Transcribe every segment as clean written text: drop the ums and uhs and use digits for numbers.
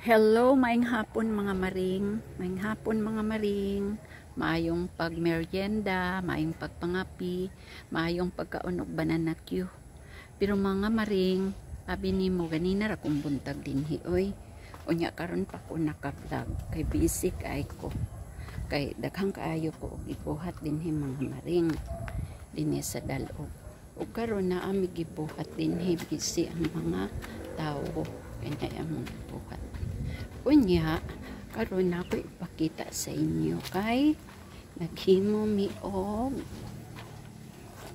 Hello, maayong hapon mga maring. Maayong hapon mga maring. Maayong pagmeryenda, maayong pagpangapi, maayong pagkaunog banana Q. Pero mga maring, abi nimo ganina ra kong buntag dinhi oy. Unya karon pa ko naka-vlog kay busy kay ko. Kay daghang kaayo ko og ibuhat dinhi mga maring dinhi sa dalog. Ug karon na ami gibuhat dinhi busy ang mga tawo kay na among buhat. Unya, karon na ako ipakita sa inyo kay naghimo mi og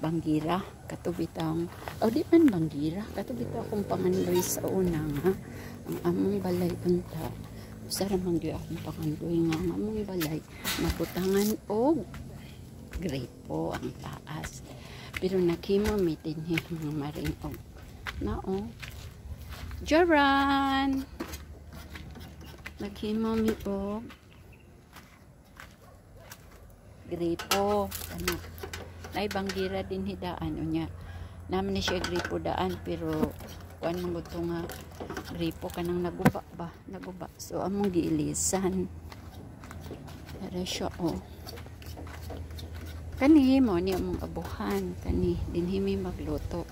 banggira katubitang di man banggira katubitaw akong pangandoy sa una nga ang among balay unta usara man gyud akong pangandoy nga ang among balay mabutangan og grapo ang taas pero naghimo mi dinhi mga maring og nao Jaran naghimo mi og gripo ano nay banggira din hidaan unya naman ni siya gripo daan pero kuan man gud nga gripo kanang naguba ba naguba so among giilisan para siya kani mo ni among abuhan kani dinhi mi magluto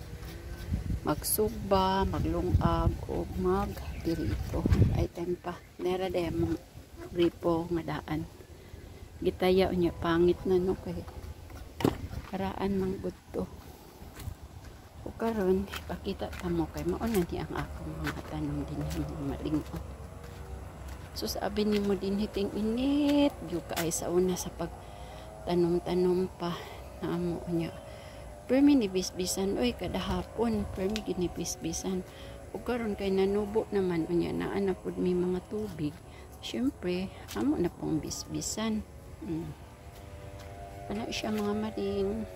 magsugba maglungag o magpirito ay time pa nera day among gripo nga daan gitaya unya pangit na no kay karaan man gud to o karon ipakita ta mo kay mao na di ang akong mga tanom din mga malingo so sabi nimo din hiting init gyud kay sa una sa pagtanom-tanom pa na amo unya permi ni bisbisan oy kada hapon permi gid ni bisbisan ug karon kay nanubo naman unya naa na pud mi mga tubig syempre amo na pong bisbisan ana siya mga maring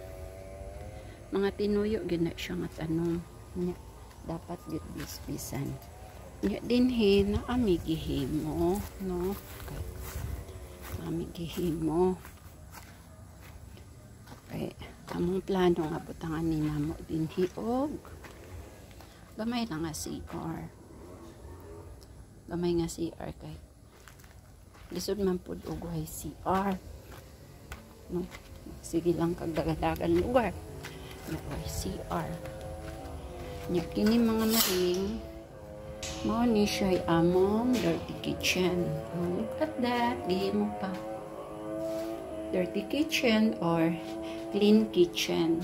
mga tinuyo gina siya nga tanom nya dapat gid bisbisan nya dinhi na ami gihimo no okay. Ami gihimo okay. Among plano nga butangan ni namo dinhi og gamay lang nga CR gamay nga CR kay lisod man pud og way CR no sige lang kag dagadagan lugar no CR nya kini mga maring mao ni siya among dirty kitchen look at that gihimo pa dirty kitchen or clean kitchen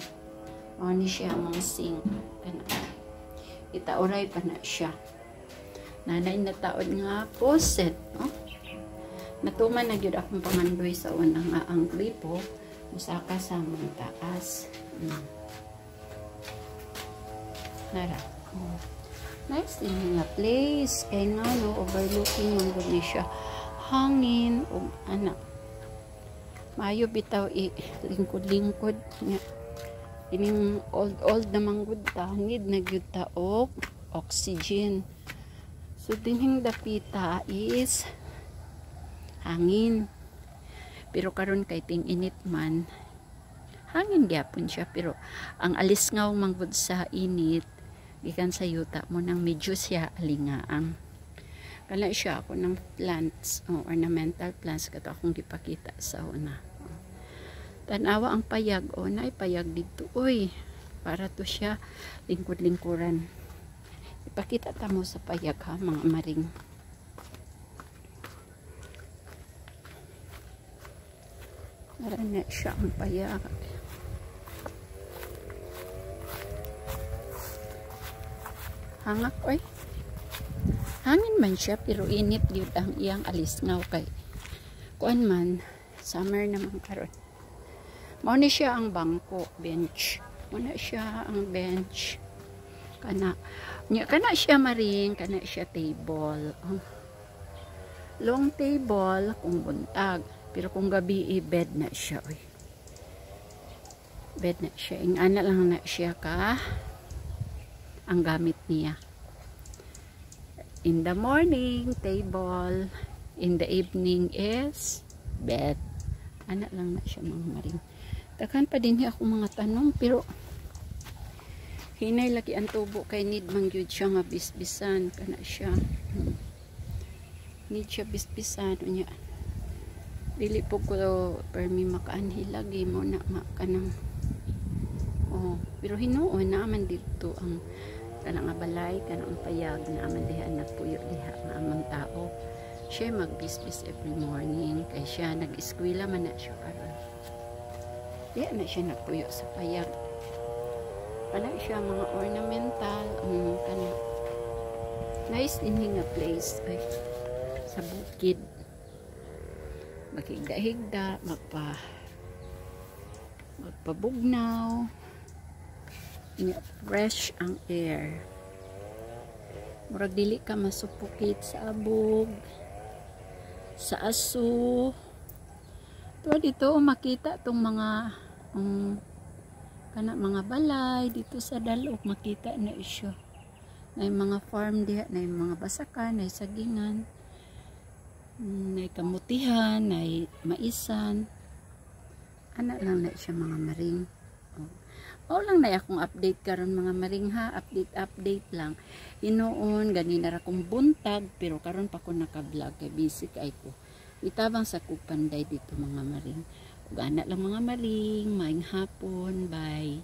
mao ni siya among sink kana itauray pa na siya nanay na taod nga faucet no natuman na gyud akong pangandoy sa una nga ang gripo musaka sa mga taas nara nice din nga place kay nga no overlooking man gud ni siya hangin ug ana maayo bitaw lingkod-lingkod nya ining old naman gud ta need na gyud ta og oxygen so dinhing dapita is hangin pero karon kay ting init man hangin gyapon siya pero ang alisngaw manggod sa init gikan sa yuta mo nang medyo siya alingaang kala siya ako ng plants ornamental plants kato akong gipakita sa una tanawa ang payag naay payag dito oy para to siya lingkod-lingkuran ipakita ta mo sa payag ha mga maring narana siya ang payag hangak oy hangin man siya pero init gyud ang iyang alisngaw kay kuan man summer naman karon mao ni siya ang bangko bench mao na siya ang bench kana nya kana siya maring kana siya table long table kung buntag pero kung gabi bed na siya oy bed na siya ingana lang na siya ka ang gamit niya in the morning table in the evening is bed ana lang na siya mga maring takan pa din ako mga tanong pero hinay lagi ang tubo kay need man gyud siya nga bisbisan kana siya need siya bisbisan unya. Dili po ko permi makaanhi lagi mo na makanang. Oh, pero hinuon naman dito ang kanang balay, kanang payag na aman diha nagpuyo diha nga amang tao. Siya magbisbis every morning kay siya nag-eskwela man na siya karon. Diya na siya nagpuyo sa payag. Wala siya mga ornamental kana. Nice din nga place ay sa bukid. Maghigda-higda, magpabugnaw. Fresh ang air. Murag dili ka masupukit sa abog, sa aso. Pero dito makita tong mga mga balay dito sa Dalok, makita na isyo. Na mga farm diha, na mga basakan, na sagingan. May kamutihan, may maisan. Anak lang na siya mga maring. O lang na akong update karon mga maring ha. Update lang. Inoon, ganina ra kong buntag. Pero karon pa ko naka-vlog. Kay busy kay ko. Itabang sa kupanday dito mga maring. Ug anak lang mga maring. Maing hapon. Bye.